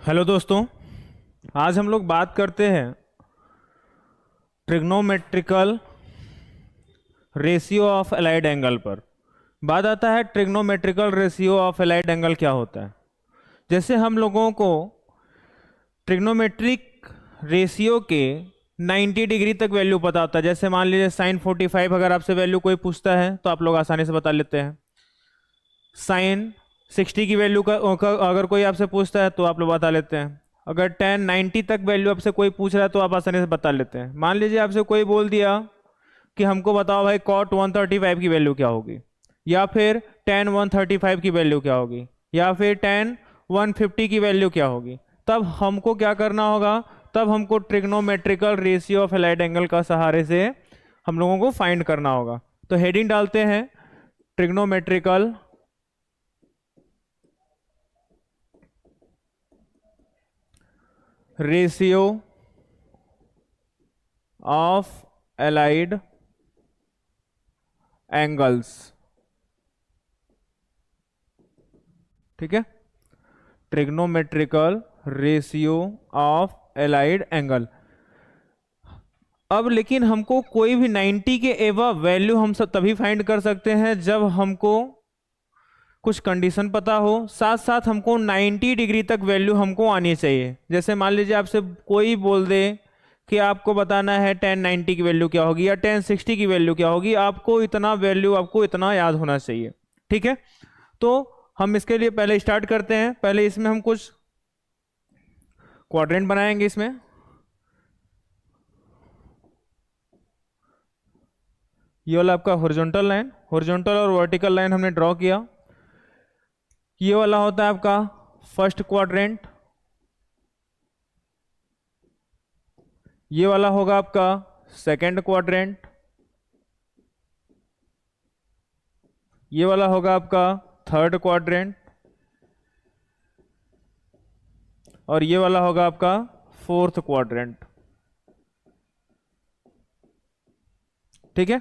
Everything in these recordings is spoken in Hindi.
हेलो दोस्तों। आज हम लोग बात करते हैं trigonometrical ratio of allied angle पर। बात आता है trigonometrical ratio of allied angle क्या होता है। जैसे हम लोगों को ट्रिग्नोमेट्रिक रेशियो के 90 डिग्री तक वैल्यू पता होता है। जैसे मान लीजिए साइन 45 अगर आपसे वैल्यू कोई पूछता है तो आप लोग आसानी से बता लेते हैं। साइन 60 की वैल्यू का अगर कोई आपसे पूछता है तो आप लोग बता लेते हैं। अगर टेन 90 तक वैल्यू आपसे कोई पूछ रहा है तो आप आसानी से बता लेते हैं। मान लीजिए आपसे कोई बोल दिया कि हमको बताओ भाई कॉट 135 की वैल्यू क्या होगी, या फिर टेन 135 की वैल्यू क्या होगी, या फिर टेन 150 की वैल्यू क्या होगी, तब हमको क्या करना होगा? तब हमको trigonometrical ratio of allied angle का सहारे से हम लोगों को फाइंड करना होगा। तो हेडिंग डालते हैं trigonometrical ratio of allied angles. ठीक है, trigonometrical ratio of allied angle. अब लेकिन हमको कोई भी 90 के एवं वैल्यू हम सब तभी फाइंड कर सकते हैं जब हमको कुछ कंडीशन पता हो, साथ साथ हमको 90 डिग्री तक वैल्यू हमको आनी चाहिए। जैसे मान लीजिए आपसे कोई बोल दे कि आपको बताना है 1090 की वैल्यू क्या होगी या 1060 की वैल्यू क्या होगी, आपको इतना वैल्यू आपको इतना याद होना चाहिए। ठीक है, तो हम इसके लिए पहले स्टार्ट करते हैं। पहले इसमें हम कुछ क्वाड्रेंट बनाएंगे। इसमें ये वाला आपका हॉरिजॉन्टल लाइन, हॉरिजॉन्टल और वर्टिकल लाइन हमने ड्रॉ किया। ये वाला होता है आपका फर्स्ट क्वाड्रेंट, ये वाला होगा आपका सेकंड क्वाड्रेंट, ये वाला होगा आपका थर्ड क्वाड्रेंट, और ये वाला होगा आपका फोर्थ क्वाड्रेंट। ठीक है,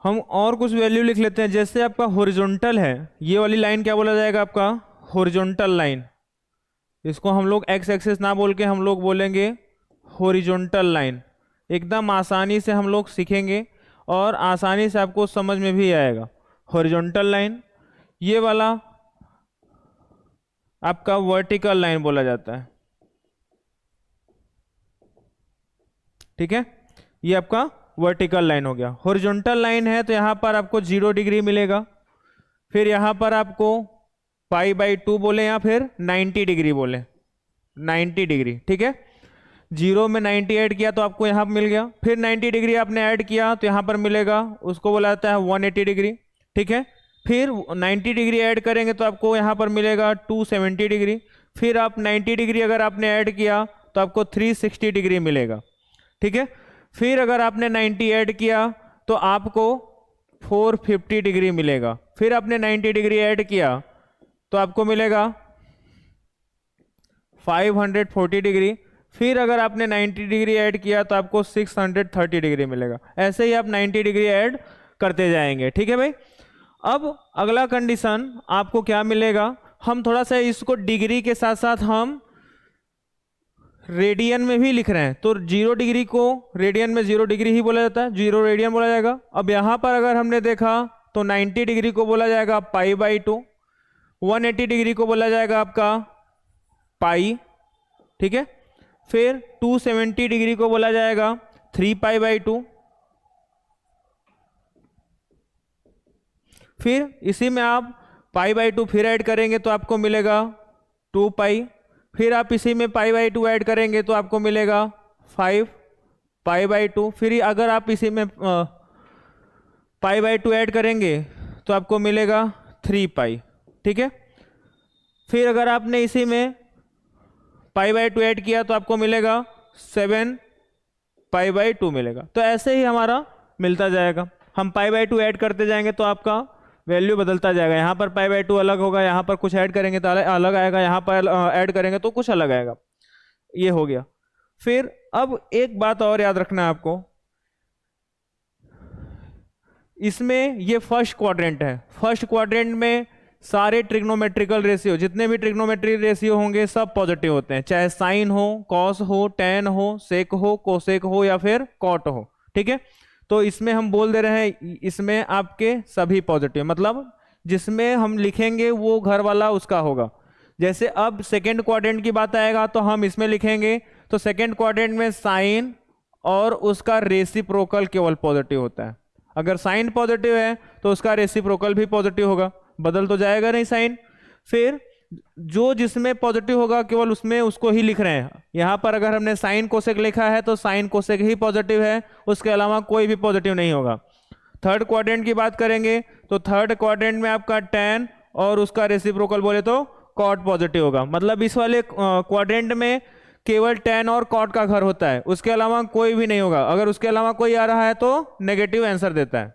हम और कुछ वैल्यू लिख लेते हैं। जैसे आपका हॉरिजॉन्टल है, ये वाली लाइन क्या बोला जाएगा? आपका हॉरिजॉन्टल लाइन। इसको हम लोग एक्स एक्सिस ना बोल के हम लोग बोलेंगे हॉरिजॉन्टल लाइन। एकदम आसानी से हम लोग सीखेंगे और आसानी से आपको समझ में भी आएगा। हॉरिजॉन्टल लाइन, ये वाला आपका वर्टिकल लाइन बोला जाता है। ठीक है, ये आपका वर्टिकल लाइन हो गया। हॉरिजॉन्टल लाइन है तो यहाँ पर आपको 0 डिग्री मिलेगा, फिर यहाँ पर आपको π/2 बोले या फिर 90 डिग्री बोले, 90 डिग्री। ठीक है, 0 में 90 ऐड किया तो आपको यहाँ मिल गया, फिर 90 डिग्री आपने ऐड किया तो यहाँ पर मिलेगा, उसको बोला जाता है 180 डिग्री। ठीक है, फिर 90 डिग्री ऐड करेंगे तो आपको यहाँ पर मिलेगा 270 डिग्री, फिर आप 90 डिग्री अगर आपने ऐड किया तो आपको 360 डिग्री मिलेगा। ठीक है, फिर अगर आपने 90 ऐड किया तो आपको 450 डिग्री मिलेगा, फिर आपने 90 डिग्री ऐड किया तो आपको मिलेगा 540 डिग्री, फिर अगर आपने 90 डिग्री ऐड किया तो आपको 630 डिग्री मिलेगा। ऐसे ही आप 90 डिग्री ऐड करते जाएंगे। ठीक है भाई, अब अगला कंडीशन आपको क्या मिलेगा? हम थोड़ा सा इसको डिग्री के साथ साथ हम रेडियन में भी लिख रहे हैं, तो 0 डिग्री को रेडियन में 0 डिग्री ही बोला जाता है, 0 रेडियन बोला जाएगा। अब यहाँ पर अगर हमने देखा तो 90 डिग्री को बोला जाएगा π/2, 180 डिग्री को बोला जाएगा आपका पाई। ठीक है, फिर 270 डिग्री को बोला जाएगा 3π/2, फिर इसी में आप π/2 फिर ऐड करेंगे तो आपको मिलेगा 2π, फिर आप इसी में π/2 ऐड करेंगे तो आपको मिलेगा 5π/2, फिर अगर आप इसी में π/2 ऐड करेंगे तो आपको मिलेगा 3π। ठीक है, फिर अगर आपने इसी में π/2 ऐड किया तो आपको मिलेगा 7π/2 मिलेगा। तो ऐसे ही हमारा मिलता जाएगा, हम π/2 ऐड करते जाएंगे तो आपका वैल्यू बदलता जाएगा। यहाँ पर π/2 अलग होगा, यहाँ पर कुछ ऐड करेंगे तो अलग आएगा, यहाँ पर ऐड करेंगे तो कुछ अलग आएगा। ये हो गया। फिर अब एक बात और याद रखना है आपको, इसमें ये फर्स्ट क्वाड्रेंट है, फर्स्ट क्वाड्रेंट में सारे ट्रिग्नोमेट्रिकल रेशियो, जितने भी ट्रिग्नोमेट्री रेशियो होंगे सब पॉजिटिव होते हैं, चाहे साइन हो, कॉस हो, टेन हो, सेक हो, कोसेक हो या फिर कॉट हो। ठीक है, तो इसमें हम बोल दे रहे हैं इसमें आपके सभी पॉजिटिव, मतलब जिसमें हम लिखेंगे वो घर वाला उसका होगा। जैसे अब सेकेंड क्वाड्रेंट की बात आएगा तो हम इसमें लिखेंगे, तो सेकेंड क्वाड्रेंट में साइन और उसका रेसिप्रोकल केवल पॉजिटिव होता है। अगर साइन पॉजिटिव है तो उसका रेसिप्रोकल भी पॉजिटिव होगा, बदल तो जाएगा नहीं साइन। फिर जो जिसमें पॉजिटिव होगा केवल उसमें उसको ही लिख रहे हैं। यहां पर अगर हमने साइन कोसेक लिखा है तो साइन कोसेक ही पॉजिटिव है, उसके अलावा कोई भी पॉजिटिव नहीं होगा। थर्ड क्वाड्रेंट की बात करेंगे तो थर्ड क्वाड्रेंट में आपका टेन और उसका रेसिप्रोकल बोले तो कॉट पॉजिटिव होगा। मतलब इस वाले क्वाड्रेंट में केवल टेन और कॉट का घर होता है, उसके अलावा कोई भी नहीं होगा। अगर उसके अलावा कोई आ रहा है तो नेगेटिव आंसर देता है।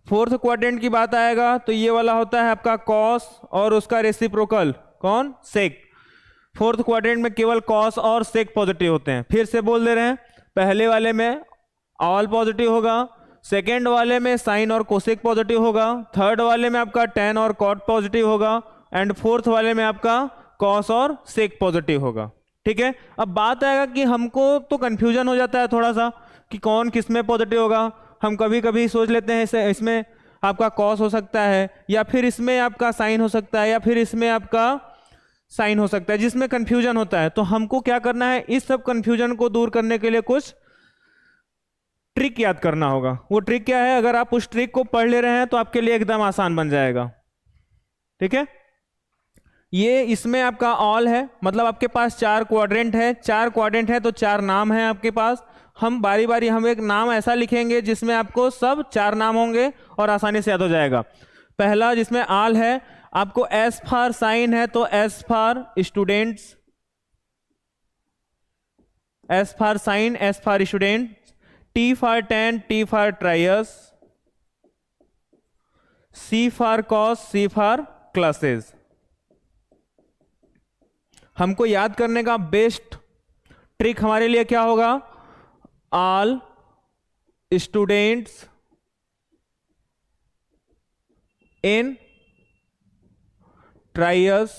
फोर्थ क्वाड्रेंट की बात आएगा तो ये वाला होता है आपका कॉस और उसका रेसिप्रोकल कौन, सेक। फोर्थ क्वाड्रेंट में केवल कॉस और सेक पॉजिटिव होते हैं। फिर से बोल दे रहे हैं, पहले वाले में ऑल पॉजिटिव होगा, सेकेंड वाले में साइन और कोसेक पॉजिटिव होगा, थर्ड वाले में आपका टेन और कॉट पॉजिटिव होगा, एंड फोर्थ वाले में आपका कॉस और सेक पॉजिटिव होगा। ठीक है, अब बात आएगा कि हमको तो कंफ्यूजन हो जाता है थोड़ा सा कि कौन किस में पॉजिटिव होगा। हम कभी कभी सोच लेते हैं इसमें आपका कॉस हो सकता है, या फिर इसमें आपका साइन हो सकता है, या फिर इसमें आपका साइन हो सकता है, जिसमें कंफ्यूजन होता है। तो हमको क्या करना है, इस सब कंफ्यूजन को दूर करने के लिए कुछ ट्रिक याद करना होगा। वो ट्रिक क्या है, अगर आप उस ट्रिक को पढ़ ले रहे हैं तो आपके लिए एकदम आसान बन जाएगा। ठीक है, ये इसमें आपका ऑल है, मतलब आपके पास चार क्वाड्रेंट है, चार क्वाड्रेंट है तो चार नाम है आपके पास। हम बारी बारी हम एक नाम ऐसा लिखेंगे जिसमें आपको सब चार नाम होंगे और आसानी से याद हो जाएगा। पहला जिसमें ऑल है, आपको एस फॉर साइन है तो S for students, S for sine, S for student, T for tan, T for triers, C for cos, C for classes. हमको याद करने का बेस्ट ट्रिक हमारे लिए क्या होगा, ऑल स्टूडेंट्स इन ट्रायर्स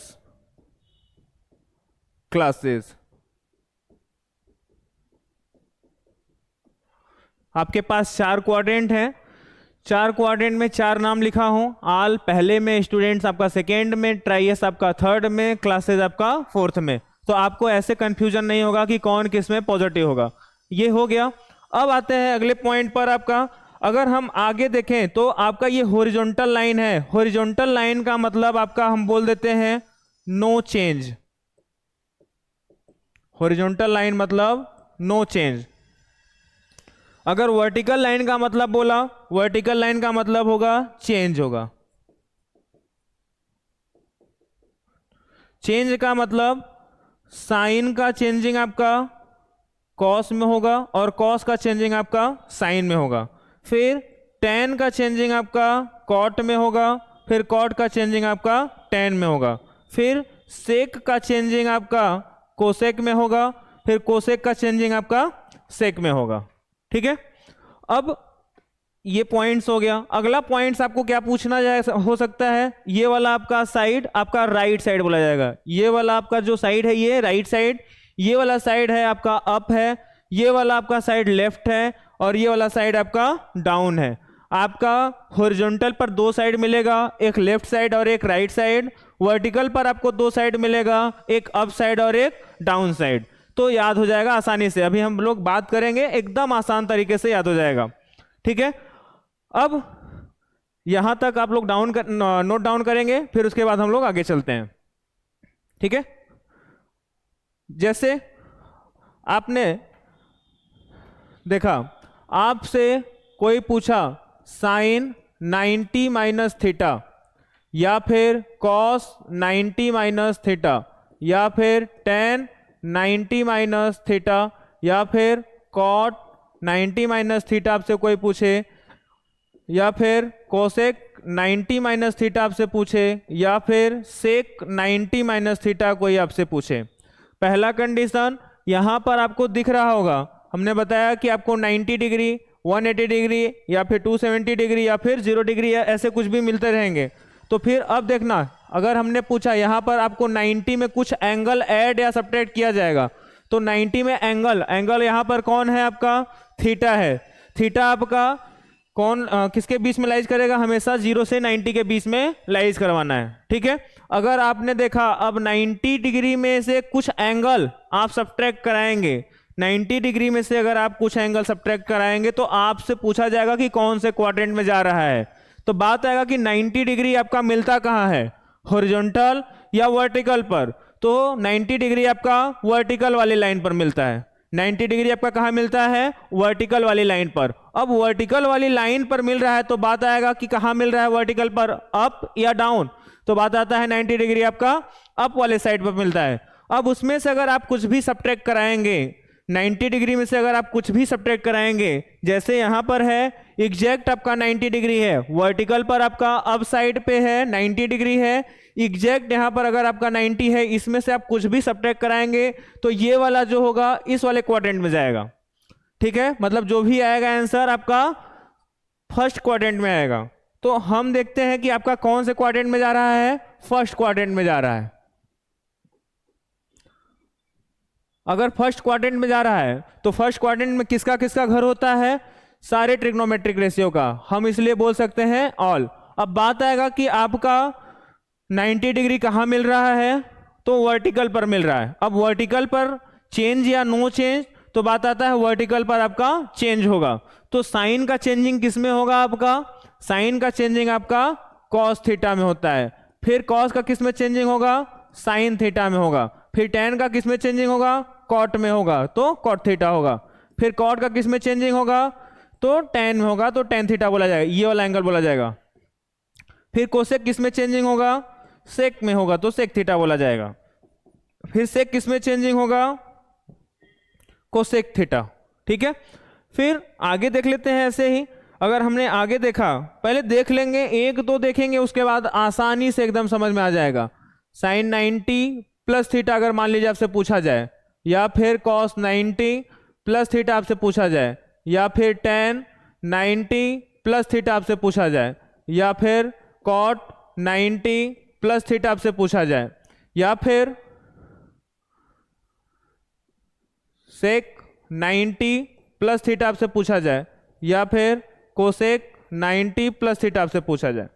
क्लासेस। आपके पास चार क्वाड्रेंट हैं, चार क्वाड्रेंट में चार नाम लिखा हूं, ऑल पहले में, स्टूडेंट्स आपका सेकेंड में, ट्राइयस आपका थर्ड में, क्लासेस आपका फोर्थ में। तो आपको ऐसे कंफ्यूजन नहीं होगा कि कौन किस में पॉजिटिव होगा। ये हो गया। अब आते हैं अगले पॉइंट पर। आपका अगर हम आगे देखें तो आपका ये हॉरिजॉन्टल लाइन है, हॉरिजॉन्टल लाइन का मतलब आपका हम बोल देते हैं नो चेंज। हॉरिजॉन्टल लाइन मतलब नो चेंज। अगर वर्टिकल लाइन का मतलब बोला, वर्टिकल लाइन का मतलब होगा चेंज होगा। चेंज का मतलब साइन का चेंजिंग आपका कॉस में होगा और कॉस का चेंजिंग आपका साइन में होगा। फिर टेन का चेंजिंग आपका कॉट में होगा, फिर कॉट का चेंजिंग आपका टेन में होगा। फिर सेक का चेंजिंग आपका कोसेक में होगा, फिर कोसेक का चेंजिंग आपका सेक में होगा। ठीक है, अब ये पॉइंट्स हो गया। अगला पॉइंट्स आपको क्या पूछना हो सकता है, ये वाला आपका साइड आपका राइट साइड बोला जाएगा। ये वाला आपका जो साइड है ये राइट साइड, ये वाला साइड है आपका अप है, ये वाला आपका साइड लेफ्ट है, और ये वाला साइड आपका डाउन है। आपका हॉरिजॉन्टल पर दो साइड मिलेगा, एक लेफ्ट साइड और एक राइट साइड। वर्टिकल पर आपको दो साइड मिलेगा, एक अप साइड और एक डाउन साइड। तो याद हो जाएगा आसानी से। अभी हम लोग बात करेंगे, एकदम आसान तरीके से याद हो जाएगा। ठीक है, अब यहां तक आप लोग नोट डाउन करेंगे, फिर उसके बाद हम लोग आगे चलते हैं। ठीक है, जैसे आपने देखा, आपसे कोई पूछा साइन 90 माइनस थीटा, या फिर कॉस 90 माइनस थीटा, या फिर टेन 90 माइनस थीटा, या फिर कॉट 90 माइनस थीटा आपसे कोई पूछे, या फिर कोसेक 90 माइनस थीटा आपसे पूछे, या फिर सेक 90 माइनस थीटा कोई आपसे पूछे। पहला कंडीशन यहां पर आपको दिख रहा होगा, हमने बताया कि आपको 90 डिग्री, 180 डिग्री, या फिर 270 डिग्री, या फिर 0 डिग्री, ऐसे कुछ भी मिलते रहेंगे। तो फिर अब देखना, अगर हमने पूछा यहाँ पर आपको 90 में कुछ एंगल ऐड या सब्ट्रैक्ट किया जाएगा, तो 90 में एंगल यहाँ पर कौन है आपका, थीटा है। थीटा आपका कौन किसके बीच में लाइज करेगा, हमेशा 0 से 90 के बीच में लाइज करवाना है, ठीक है। अगर आपने देखा अब 90 डिग्री में से कुछ एंगल आप सब्ट्रैक्ट कराएंगे, 90 डिग्री में से अगर आप कुछ एंगल सब्ट्रैक्ट कराएंगे तो आपसे पूछा जाएगा कि कौन से क्वाड्रेंट में जा रहा है। तो बात आएगा कि 90 डिग्री आपका मिलता कहाँ है, हॉरिजॉन्टल या वर्टिकल पर। तो 90 डिग्री आपका वर्टिकल वाली लाइन पर मिलता है, 90 डिग्री आपका कहाँ मिलता है, वर्टिकल वाली लाइन पर। अब वर्टिकल वाली लाइन पर मिल रहा है तो बात आएगा कि कहाँ मिल रहा है वर्टिकल पर, अप या डाउन। तो बात आता है 90 डिग्री आपका अप वाले साइड पर मिलता है। अब उसमें से अगर आप कुछ भी सब्ट्रैक्ट कराएंगे, 90 डिग्री में से अगर आप कुछ भी सब्ट्रैक्ट कराएंगे, जैसे यहाँ पर है एग्जैक्ट आपका 90 डिग्री है, वर्टिकल पर आपका अप साइड पे है 90 डिग्री है, एग्जैक्ट यहाँ पर अगर आपका 90 है, इसमें से आप कुछ भी सब्ट्रैक्ट कराएंगे तो ये वाला जो होगा इस वाले क्वाड्रेंट में जाएगा, ठीक है। मतलब जो भी आएगा आंसर आपका फर्स्ट क्वाड्रेंट में आएगा। तो हम देखते हैं कि आपका कौन से क्वाड्रेंट में जा रहा है, फर्स्ट क्वाड्रेंट में जा रहा है। अगर फर्स्ट क्वाड्रेंट में जा रहा है तो फर्स्ट क्वाड्रेंट में किसका किसका घर होता है, सारे ट्रिग्नोमेट्रिक रेशियो का, हम इसलिए बोल सकते हैं ऑल। अब बात आएगा कि आपका 90 डिग्री कहाँ मिल रहा है, तो वर्टिकल पर मिल रहा है। अब वर्टिकल पर चेंज या नो चेंज, तो बात आता है वर्टिकल पर आपका चेंज होगा। तो साइन का चेंजिंग किस में होगा आपका, साइन का चेंजिंग आपका कॉस थीटा में होता है। फिर कॉस का किस में चेंजिंग होगा, साइन थीटा में होगा। फिर टेन का किस में चेंजिंग होगा, कॉट में होगा, तो कॉट थीटा होगा। फिर कॉट का किस में चेंजिंग होगा, तो टेन में होगा, तो टेन थीटा बोला जाएगा, ये वाला एंगल बोला जाएगा। फिर कोसेक किस में चेंजिंग होगा, सेक में होगा, तो सेक थीटा बोला जाएगा। फिर सेक किस में चेंजिंग होगा, कोसेक थीटा, ठीक है। फिर आगे देख लेते हैं ऐसे ही। अगर हमने आगे देखा, पहले देख लेंगे, एक दो देखेंगे, उसके बाद आसानी से एकदम समझ में आ जाएगा। साइन 90 प्लस थीटा अगर मान लीजिए आपसे पूछा जाए, या फिर कॉस 90 प्लस थीटा आपसे पूछा जाए, या फिर टेन 90 प्लस थीटा आपसे पूछा जाए, या फिर कॉट 90 प्लस थीटा आपसे पूछा जाए, या फिर सेक 90 प्लस थीटा आपसे पूछा जाए, या फिर कोसेक 90 प्लस थीटा आपसे पूछा जाए,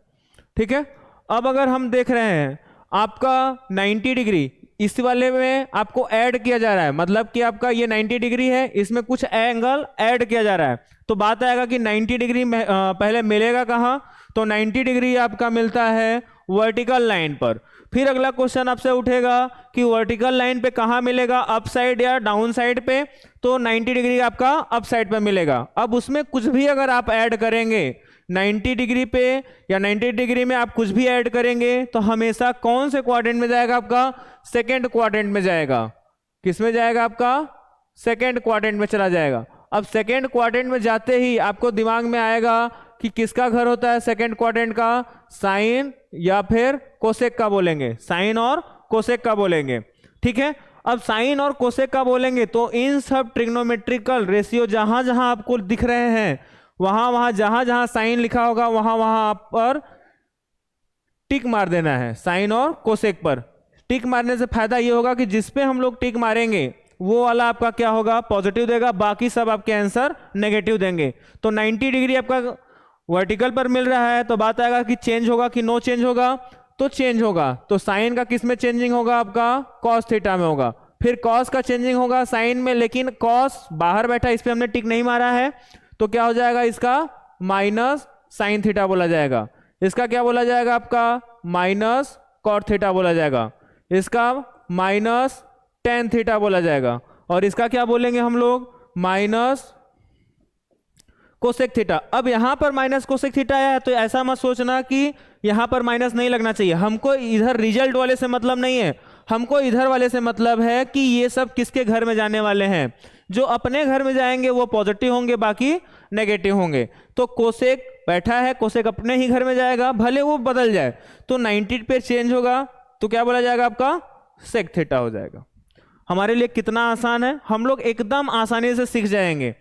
ठीक है। अब अगर हम देख रहे हैं आपका 90 डिग्री इस वाले में आपको ऐड किया जा रहा है, मतलब कि आपका ये 90 डिग्री है, इसमें कुछ एंगल ऐड किया जा रहा है, तो बात आएगा कि 90 डिग्री पहले मिलेगा कहाँ, तो 90 डिग्री आपका मिलता है वर्टिकल लाइन पर। फिर अगला क्वेश्चन आपसे उठेगा कि वर्टिकल लाइन पे कहाँ मिलेगा, अप साइड या डाउन साइड पे, तो 90 डिग्री आपका अप साइड पे मिलेगा। अब उसमें कुछ भी अगर आप ऐड करेंगे 90 डिग्री पे या 90 डिग्री में आप कुछ भी ऐड करेंगे तो हमेशा कौन से क्वाड्रेंट में जाएगा, आपका सेकेंड क्वाड्रेंट में जाएगा। किस में जाएगा, आपका सेकेंड क्वाड्रेंट में चला जाएगा। अब सेकेंड क्वाड्रेंट में जाते ही आपको दिमाग में आएगा कि किसका घर होता है सेकेंड क्वाड्रेंट का, साइन या फिर कोसेक का बोलेंगे, साइन और कोसेक का बोलेंगे, ठीक है। अब साइन और कोसेक का बोलेंगे तो इन सब ट्रिग्नोमेट्रिकल रेशियो जहां जहां आपको दिख रहे हैं, वहां जहां जहां साइन लिखा होगा वहां आप पर टिक मार देना है। साइन और कोसेक पर टिक मारने से फायदा ये होगा कि जिसपे हम लोग टिक मारेंगे वो वाला आपका क्या होगा, पॉजिटिव देगा, बाकी सब आपके आंसर नेगेटिव देंगे। तो 90 डिग्री आपका वर्टिकल पर मिल रहा है, तो बात आएगा कि चेंज होगा कि नो चेंज होगा, तो चेंज होगा। तो साइन का किस में चेंजिंग होगा, आपका कॉस थीटा में होगा। फिर कॉस का चेंजिंग होगा साइन में, लेकिन कॉस बाहर बैठा, इस पे हमने टिक नहीं मारा है, तो क्या हो जाएगा, इसका माइनस साइन थीटा बोला जाएगा। इसका क्या बोला जाएगा, आपका माइनस कॉट थीटा बोला जाएगा। इसका माइनस टेन थीटा बोला जाएगा। और इसका क्या बोलेंगे हम लोग, माइनस कोसेक थीटा। अब यहां पर माइनस कोसेक थीटा आया है तो ऐसा मत सोचना कि यहां पर माइनस नहीं लगना चाहिए। हमको इधर रिजल्ट वाले से मतलब नहीं है, हमको इधर वाले से मतलब है कि ये सब किसके घर में जाने वाले हैं। जो अपने घर में जाएंगे वो पॉजिटिव होंगे, बाकी नेगेटिव होंगे। तो कोसेक बैठा है, कोसेक अपने ही घर में जाएगा, भले वो बदल जाए, तो 90 पे चेंज होगा, तो क्या बोला जाएगा, आपका सेक थीटा हो जाएगा। हमारे लिए कितना आसान है, हम लोग एकदम आसानी से सीख जाएंगे,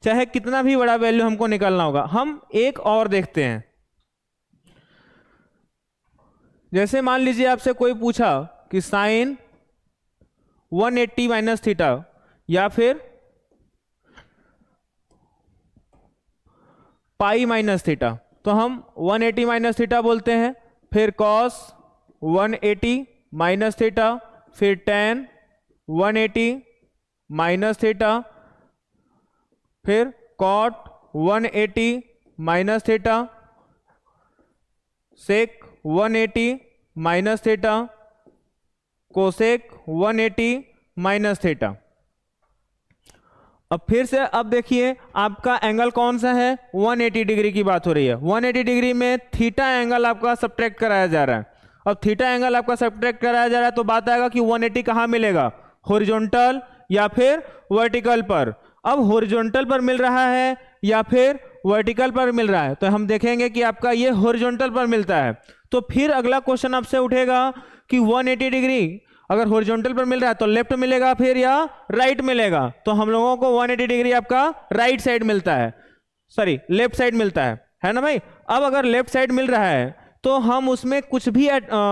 चाहे कितना भी बड़ा वैल्यू हमको निकालना होगा। हम एक और देखते हैं, जैसे मान लीजिए आपसे कोई पूछा कि साइन 180 माइनस थीटा या फिर पाई माइनस थीटा, तो हम 180 माइनस थीटा बोलते हैं, फिर कॉस 180 माइनस थीटा, फिर टेन 180 माइनस थीटा, फिर cot 180 minus theta, sec 180 minus theta, cosec 180 minus theta. अब फिर से अब देखिए आपका एंगल कौन सा है, 180 डिग्री की बात हो रही है। 180 डिग्री में थीटा एंगल आपका सब्ट्रैक्ट कराया जा रहा है। अब थीटा एंगल आपका सब्ट्रैक्ट कराया जा रहा है तो बात आएगा कि 180 कहाँ मिलेगा, हॉरिजॉन्टल या फिर वर्टिकल पर। अब हॉरिजॉन्टल पर मिल रहा है या फिर वर्टिकल पर मिल रहा है, तो हम देखेंगे कि आपका ये हॉरिजॉन्टल पर मिलता है। तो फिर अगला क्वेश्चन आपसे उठेगा कि 180 डिग्री अगर हॉरिजॉन्टल पर मिल रहा है तो लेफ्ट मिलेगा फिर या राइट मिलेगा, तो हम लोगों को 180 डिग्री आपका राइट साइड मिलता है, सॉरी लेफ्ट साइड मिलता है ना भाई। अब अगर लेफ्ट साइड मिल रहा है तो हम उसमें कुछ भी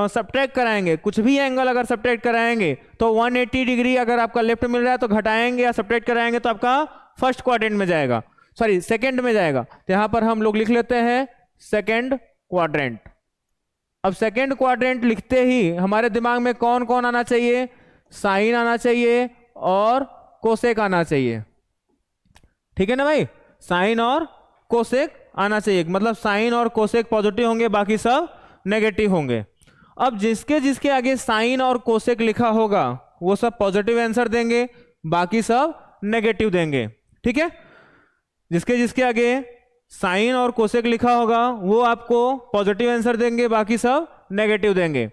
सब्ट्रैक्ट कराएंगे, कुछ भी एंगल अगर सब्ट्रैक्ट कराएंगे तो 180 डिग्री अगर आपका लेफ्ट मिल रहा है तो घटाएंगे या सब्ट्रैक्ट कराएंगे तो आपका फर्स्ट क्वाड्रेंट में जाएगा, सॉरी सेकेंड में जाएगा। तो यहां पर हम लोग लिख लेते हैं सेकेंड क्वाड्रेंट। अब सेकेंड क्वाड्रेंट लिखते ही हमारे दिमाग में कौन कौन आना चाहिए, साइन आना चाहिए और कोसेक आना चाहिए, ठीक है ना भाई, साइन और कोसेक आना चाहिए, मतलब साइन और कोसेक पॉजिटिव होंगे बाकी सब नेगेटिव होंगे। अब जिसके जिसके आगे साइन और कोसेक लिखा होगा वो सब पॉजिटिव आंसर देंगे, बाकी सब नेगेटिव देंगे, ठीक है। जिसके जिसके आगे साइन और कोसेक लिखा होगा वो आपको पॉजिटिव आंसर देंगे, बाकी सब नेगेटिव देंगे।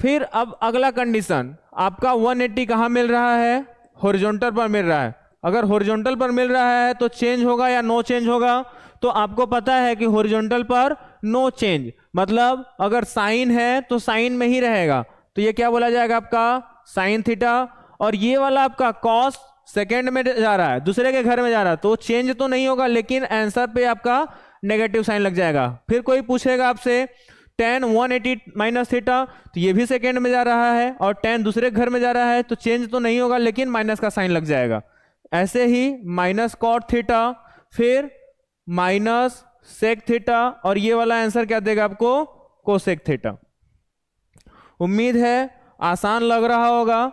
फिर अब अगला कंडीशन, आपका 180 कहाँ मिल रहा है, हॉरिजॉन्टल पर मिल रहा है। अगर हॉरिजॉन्टल पर मिल रहा है तो चेंज होगा या नो चेंज होगा, तो आपको पता है कि हॉरिजॉन्टल पर नो चेंज, मतलब अगर साइन है तो साइन में ही रहेगा, तो ये क्या बोला जाएगा आपका साइन थीटा। और ये वाला आपका कॉस सेकेंड में जा रहा है, दूसरे के घर में जा रहा है, तो चेंज तो नहीं होगा लेकिन आंसर पे आपका नेगेटिव साइन लग जाएगा। फिर कोई पूछेगा आपसे टेन 180 माइनस थीटा, तो ये भी सेकेंड में जा रहा है और टेन दूसरे घर में जा रहा है, तो चेंज तो नहीं होगा लेकिन माइनस का साइन लग जाएगा। ऐसे ही माइनस कॉट थीटा, फिर माइनस सेक थीटा, और ये वाला आंसर क्या देगा आपको कोसेक थीटा। उम्मीद है आसान लग रहा होगा,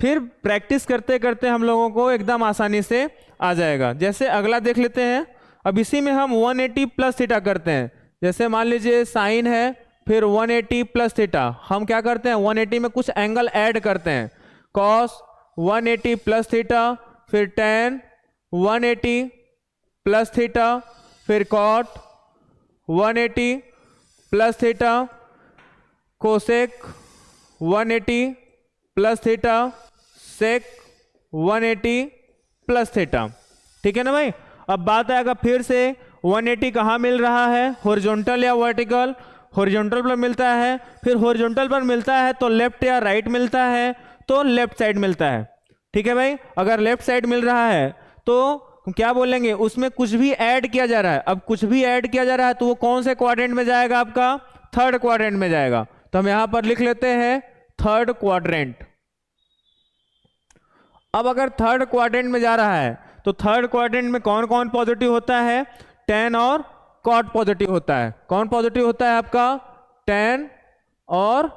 फिर प्रैक्टिस करते करते हम लोगों को एकदम आसानी से आ जाएगा। जैसे अगला देख लेते हैं, अब इसी में हम 180 प्लस थीटा करते हैं। जैसे मान लीजिए साइन है फिर 180 प्लस थीटा, हम क्या करते हैं 180 में कुछ एंगल ऐड करते हैं, कॉस 180 प्लस थीटा, फिर टेन 180 प्लस थीटा, फिर cot 180 plus theta, cosec 180 plus theta, sec 180 plus theta, ठीक है ना भाई। अब बात आएगा फिर से 180 कहाँ मिल रहा है, हॉरिजॉन्टल या वर्टिकल, हॉरिजॉन्टल पर मिलता है, फिर हॉरिजॉन्टल पर मिलता है तो लेफ्ट या राइट मिलता है, तो लेफ्ट साइड मिलता है, ठीक है भाई। अगर लेफ्ट साइड मिल रहा है तो क्या बोलेंगे, उसमें कुछ भी ऐड किया जा रहा है। अब कुछ भी ऐड किया जा रहा है तो वो कौन से क्वाड्रेंट में जाएगा, आपका थर्ड क्वाड्रेंट में जाएगा। तो हम यहां पर लिख लेते हैं थर्ड क्वाड्रेंट। अब अगर थर्ड क्वाड्रेंट में जा रहा है तो थर्ड क्वाड्रेंट में कौन कौन पॉजिटिव होता है, टेन और कॉट पॉजिटिव होता है। कौन पॉजिटिव होता है आपका, टेन और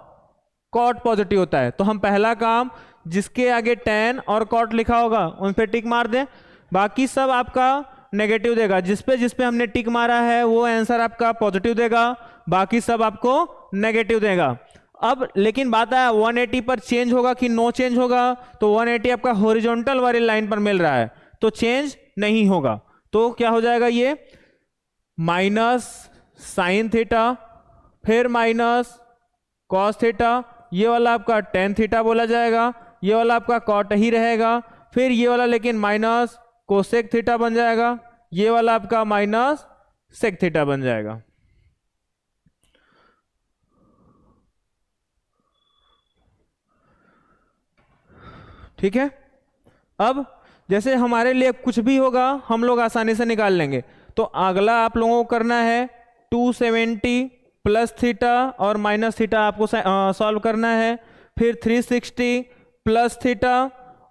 कॉट पॉजिटिव होता है। तो हम पहला काम, जिसके आगे टेन और कॉट लिखा होगा उन पे टिक मार दें, बाकी सब आपका नेगेटिव देगा। जिस पे हमने टिक मारा है वो आंसर आपका पॉजिटिव देगा, बाकी सब आपको नेगेटिव देगा। अब लेकिन बात है 180 पर चेंज होगा कि नो चेंज होगा, तो 180 आपका हॉरिजॉन्टल वाली लाइन पर मिल रहा है तो चेंज नहीं होगा। तो क्या हो जाएगा, ये माइनस साइन थीटा, फिर माइनस कॉस थीटा, ये वाला आपका टेन थीटा बोला जाएगा, ये वाला आपका कॉट ही रहेगा, फिर ये वाला लेकिन माइनस कोसेक थीटा बन जाएगा, ये वाला आपका माइनस सेक थीटा बन जाएगा। ठीक है। अब जैसे हमारे लिए कुछ भी होगा हम लोग आसानी से निकाल लेंगे, तो अगला आप लोगों को करना है 270 प्लस थीटा और माइनस थीटा आपको सॉल्व करना है। फिर 360 प्लस थीटा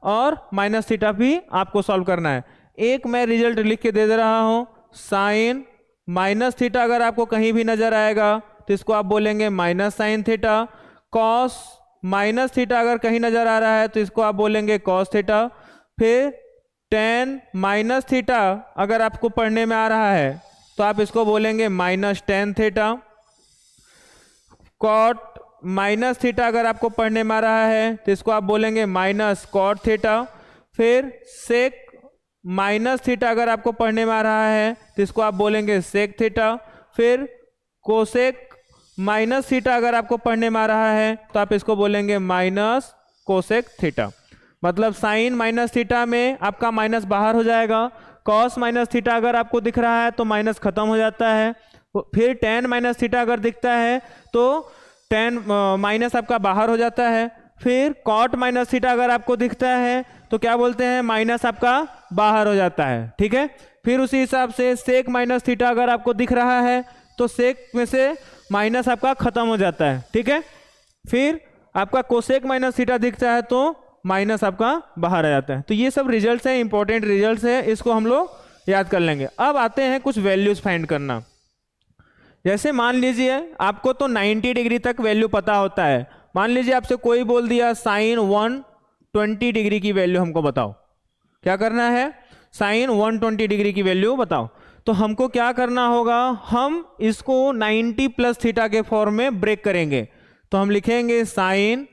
और माइनस थीटा भी आपको सॉल्व करना है। एक मैं रिजल्ट लिख के दे रहा हूं, साइन माइनस थीटा अगर आपको कहीं भी नजर आएगा तो इसको आप बोलेंगे minus sine theta. Cos minus theta अगर कहीं नजर आ रहा है तो इसको आप बोलेंगे कॉस थीटा। फिर टेन माइनस थीटा अगर आपको पढ़ने में आ रहा है तो आप इसको बोलेंगे minus ten theta. Cot minus theta अगर आपको पढ़ने में आ रहा है तो इसको आप बोलेंगे माइनस कॉट थीटा। फिर सेक माइनस थीटा अगर आपको पढ़ने में आ रहा है तो इसको आप बोलेंगे सेक थीटा। फिर कोसेक माइनस थीटा अगर आपको पढ़ने में आ रहा है तो आप इसको बोलेंगे माइनस कोसेक थीटा। मतलब साइन माइनस थीटा में आपका माइनस बाहर हो जाएगा। कॉस माइनस थीटा अगर आपको दिख रहा है तो माइनस खत्म हो जाता है। फिर टेन माइनस थीटा अगर दिखता है तो टेन माइनस आपका बाहर हो जाता है। फिर कॉट माइनस थीटा अगर आपको दिखता है तो क्या बोलते हैं, माइनस आपका बाहर हो जाता है। ठीक है। फिर उसी हिसाब से सेक माइनस थीटा अगर आपको दिख रहा है तो सेक में से माइनस आपका खत्म हो जाता है। ठीक है। फिर आपका कोसेक माइनस थीटा दिखता है तो माइनस आपका बाहर आ जाता है। तो ये सब रिजल्ट्स हैं, इंपॉर्टेंट रिजल्ट्स हैं, इसको हम लोग याद कर लेंगे। अब आते हैं कुछ वैल्यूज फाइंड करना। जैसे मान लीजिए आपको तो 90 डिग्री तक वैल्यू पता होता है। मान लीजिए आपसे कोई बोल दिया साइन 120 डिग्री की वैल्यू हमको बताओ। क्या करना है, साइन 120 डिग्री की वैल्यू बताओ। तो हमको क्या करना होगा, हम इसको 90 प्लस थीटा के फॉर्म में ब्रेक करेंगे। तो हम लिखेंगे साइन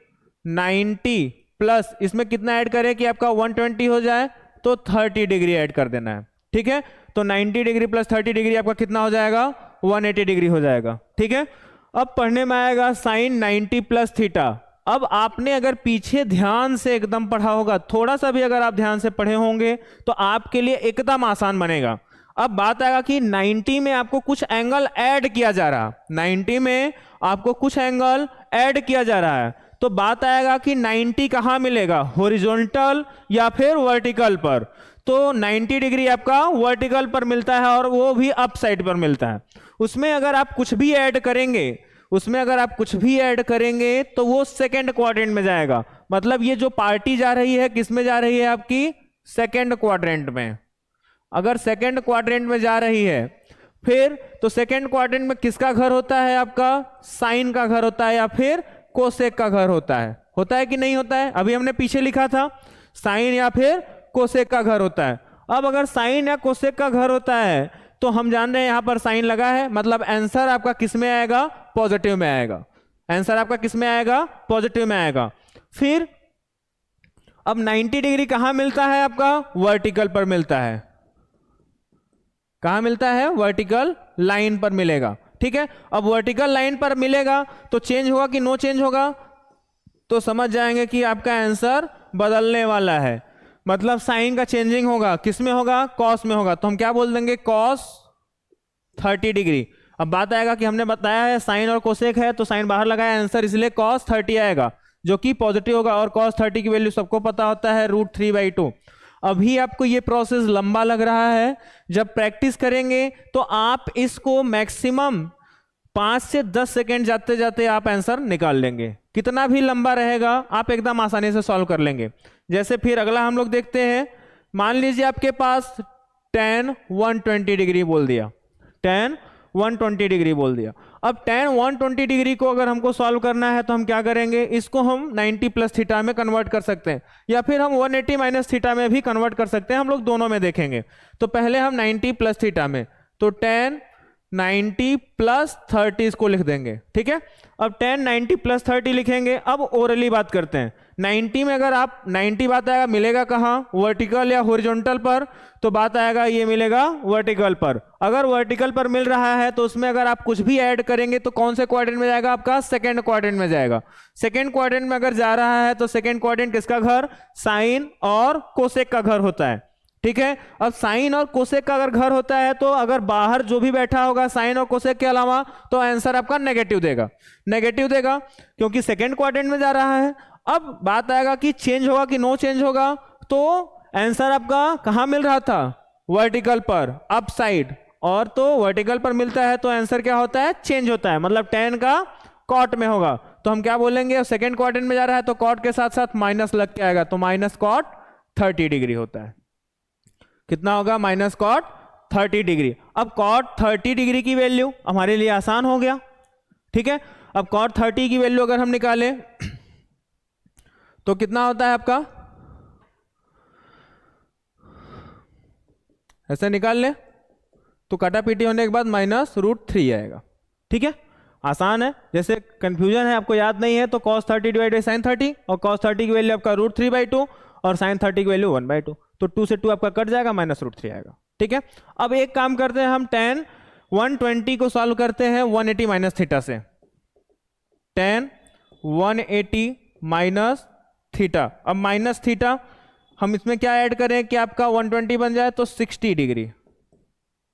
90 प्लस, इसमें कितना ऐड करें कि आपका 120 हो जाए, तो 30 डिग्री ऐड कर देना है। ठीक है। तो 90 डिग्री प्लस 30 डिग्री आपका कितना हो जाएगा, 180 डिग्री हो जाएगा। ठीक है। अब पढ़ने में आएगा साइन 90 प्लस थीटा। अब आपने अगर पीछे ध्यान से एकदम पढ़ा होगा, थोड़ा सा भी अगर आप ध्यान से पढ़े होंगे तो आपके लिए एकदम आसान बनेगा। अब बात आएगा कि 90 में आपको कुछ एंगल ऐड किया जा रहा है, 90 में आपको कुछ एंगल ऐड किया जा रहा है। तो बात आएगा कि 90 कहाँ मिलेगा, हॉरिजॉन्टल या फिर वर्टिकल पर। तो 90 डिग्री आपका वर्टिकल पर मिलता है और वो भी अप साइड पर मिलता है। उसमें अगर आप कुछ भी ऐड करेंगे, तो वो सेकंड क्वाड्रेंट में जाएगा। मतलब ये जो पार्टी जा रही है किस में जा रही है, आपकी सेकंड क्वाड्रेंट में। अगर सेकंड क्वाड्रेंट में जा रही है फिर तो सेकंड क्वाड्रेंट में किसका घर होता है, आपका साइन का घर होता है या फिर कोसेक का घर होता है कि नहीं होता है। अभी हमने पीछे लिखा था साइन या फिर कोसेक का घर होता है। अब अगर साइन या कोसेक का घर होता है तो हम जान रहे हैं यहां पर साइन लगा है, मतलब आंसर आपका किस में आएगा, पॉजिटिव में आएगा। आंसर आपका किस में आएगा, पॉजिटिव में आएगा। फिर अब 90 डिग्री कहां मिलता है, आपका वर्टिकल पर मिलता है। कहां मिलता है, वर्टिकल लाइन पर मिलेगा। ठीक है। अब वर्टिकल लाइन पर मिलेगा तो चेंज होगा कि नो चेंज होगा, तो समझ जाएंगे कि आपका आंसर बदलने वाला है। मतलब साइन का चेंजिंग होगा, किस में होगा, कॉस में होगा। तो हम क्या बोल देंगे, कॉस 30 डिग्री। अब बात आएगा कि हमने बताया है साइन और कोसेक है तो साइन बाहर लगाया आंसर, इसलिए कॉस 30 आएगा जो कि पॉजिटिव होगा। और कॉस 30 की वैल्यू सबको पता होता है, √3/2। अभी आपको ये प्रोसेस लंबा लग रहा है, जब प्रैक्टिस करेंगे तो आप इसको मैक्सिमम 5 से 10 सेकेंड जाते जाते आप आंसर निकाल लेंगे। कितना भी लंबा रहेगा आप एकदम आसानी से सॉल्व कर लेंगे। जैसे फिर अगला हम लोग देखते हैं, मान लीजिए आपके पास tan 120 डिग्री बोल दिया, tan 120 डिग्री बोल दिया। अब tan 120 डिग्री को अगर हमको सॉल्व करना है तो हम क्या करेंगे, इसको हम 90 प्लस थीटा में कन्वर्ट कर सकते हैं या फिर हम 180 माइनस थीटा में भी कन्वर्ट कर सकते हैं। हम लोग दोनों में देखेंगे। तो पहले हम 90 प्लस थीटा में, तो tan 90 प्लस 30 इसको लिख देंगे। ठीक है। अब tan 90 प्लस 30 लिखेंगे। अब ओरली बात करते हैं। 90 में अगर आप 90 बात आएगा मिलेगा कहाँ, वर्टिकल या हॉरिजॉन्टल पर, तो बात आएगा ये मिलेगा वर्टिकल पर। अगर वर्टिकल पर मिल रहा है तो उसमें अगर आप कुछ भी ऐड करेंगे तो कौन से क्वाड्रेंट में जाएगा, आपका सेकंड क्वाड्रेंट में जाएगा। सेकंड क्वाड्रेंट में अगर जा रहा है तो सेकंड क्वाड्रेंट किसका घर, साइन और कोसेक का घर होता है। ठीक है। अब साइन और कोसेक का अगर घर होता है तो अगर बाहर जो भी बैठा होगा साइन और कोसेक के अलावा तो आंसर आपका नेगेटिव देगा क्योंकि सेकंड क्वाड्रेंट में जा रहा है। अब बात आएगा कि चेंज होगा कि नो चेंज होगा, तो आंसर आपका कहां मिल रहा था, वर्टिकल पर, अप साइड। और तो वर्टिकल पर मिलता है तो आंसर क्या होता है, चेंज होता है, मतलब tan का कॉट में होगा। तो हम क्या बोलेंगे, सेकेंड क्वाड्रेंट में जा रहा है तो कॉट के साथ साथ माइनस लग के आएगा, तो माइनस कॉट 30 डिग्री होता है। कितना होगा, माइनस कॉट 30 डिग्री। अब कॉट 30 डिग्री की वैल्यू हमारे लिए आसान हो गया, ठीक है। अब कॉट 30 की वैल्यू अगर हम निकालें तो कितना होता है आपका, ऐसे निकाल ले तो काटा पीटी होने के बाद -√3 आएगा, ठीक है। आसान है, जैसे कंफ्यूजन है आपको याद नहीं है तो cos 30 डिवाइड बाई sin 30, और cos 30 की वैल्यू आपका √3/2 और sin 30 की वैल्यू 1/2, तो 2 से 2 आपका कट जाएगा, -√3 आएगा, ठीक है। अब एक काम करते हैं, हम tan 120 को सॉल्व करते हैं 180 माइनस थीटा से। tan 180 माइनस थीटा, अब माइनस थीटा हम इसमें क्या ऐड करें कि आपका 120 बन जाए, तो 60 डिग्री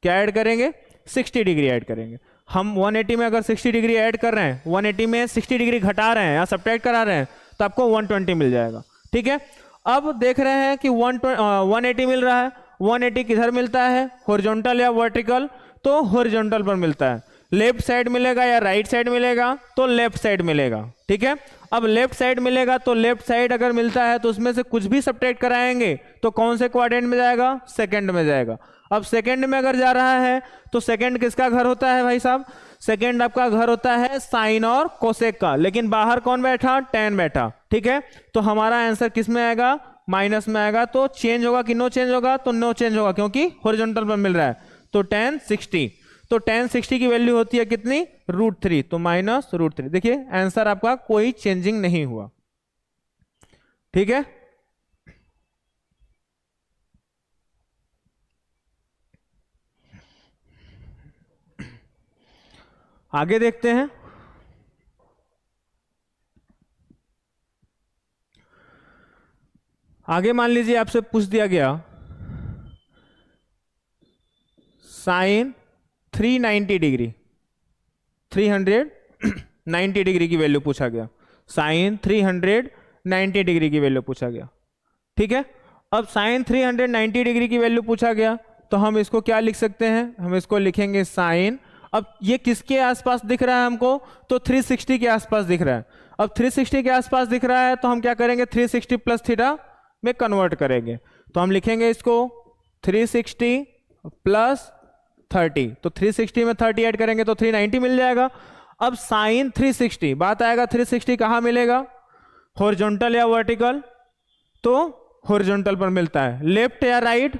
क्या ऐड करेंगे, 60 डिग्री ऐड करेंगे। हम 180 में अगर 60 डिग्री ऐड कर रहे हैं, 180 में 60 डिग्री घटा रहे हैं या सब्ट्रैक्ट करा रहे हैं, तो आपको 120 मिल जाएगा, ठीक है। अब देख रहे हैं कि 180 मिल रहा है, 180 किधर मिलता है, हॉरिजॉन्टल या वर्टिकल, तो हॉरिजॉन्टल पर मिलता है। लेफ्ट साइड मिलेगा या राइट साइड मिलेगा, तो लेफ्ट साइड मिलेगा, ठीक है। अब लेफ्ट साइड मिलेगा तो लेफ्ट साइड अगर मिलता है तो उसमें से कुछ भी सब्ट्रैक्ट कराएंगे तो कौन से क्वाड्रेंट में जाएगा, सेकंड में जाएगा। अब सेकंड में अगर जा रहा है तो सेकंड किसका घर होता है भाई साहब, सेकंड आपका घर होता है साइन और कोसेक का, लेकिन बाहर कौन बैठा, tan बैठा, ठीक है। तो हमारा आंसर किस में आएगा, माइनस में आएगा। तो चेंज होगा कि नो चेंज होगा, तो नो चेंज होगा क्योंकि हॉरिजॉन्टल पर मिल रहा है। तो tan 60, तो tan 60 की वैल्यू होती है कितनी, √3, तो -√3। देखिए आंसर आपका कोई चेंजिंग नहीं हुआ, ठीक है। आगे देखते हैं, आगे मान लीजिए आपसे पूछ दिया गया साइन 390 डिग्री, 390 डिग्री की वैल्यू पूछा गया, साइन 390 डिग्री की वैल्यू पूछा गया, ठीक है। अब साइन 390 डिग्री की वैल्यू पूछा गया तो हम इसको क्या लिख सकते हैं, हम इसको लिखेंगे साइन, अब ये किसके आसपास दिख रहा है हमको, तो 360 के आसपास दिख रहा है। अब 360 के आसपास दिख रहा है तो हम क्या करेंगे, 360 प्लस थीटा में कन्वर्ट करेंगे, तो हम लिखेंगे इसको 360 प्लस 30, तो 360 में 30 ऐड करेंगे तो 390 मिल जाएगा। अब साइन 360, बात आएगा 360 कहाँ मिलेगा, हॉरिजॉन्टल या वर्टिकल, तो हॉरिजॉन्टल पर मिलता है। लेफ्ट या राइट,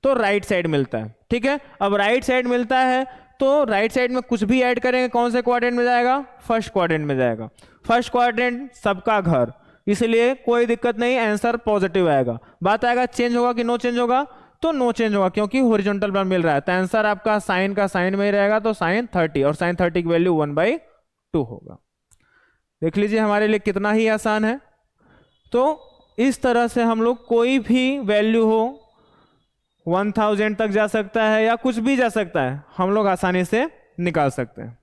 तो राइट साइड मिलता है, ठीक है। अब राइट साइड मिलता है तो राइट साइड में कुछ भी ऐड करेंगे कौन से क्वाड्रेंट में जाएगा, फर्स्ट क्वाड्रेंट में जाएगा। फर्स्ट क्वाड्रेंट सबका घर, इसलिए कोई दिक्कत नहीं, आंसर पॉजिटिव आएगा। बात आएगा चेंज होगा कि नो चेंज होगा, तो नो चेंज होगा क्योंकि हॉरिजॉन्टल पर मिल रहा है, तो आंसर आपका साइन का साइन में ही रहेगा, तो साइन 30, और साइन 30 की वैल्यू 1/2 होगा। देख लीजिए हमारे लिए कितना ही आसान है। तो इस तरह से हम लोग कोई भी वैल्यू हो 1000 तक जा सकता है या कुछ भी जा सकता है, हम लोग आसानी से निकाल सकते हैं।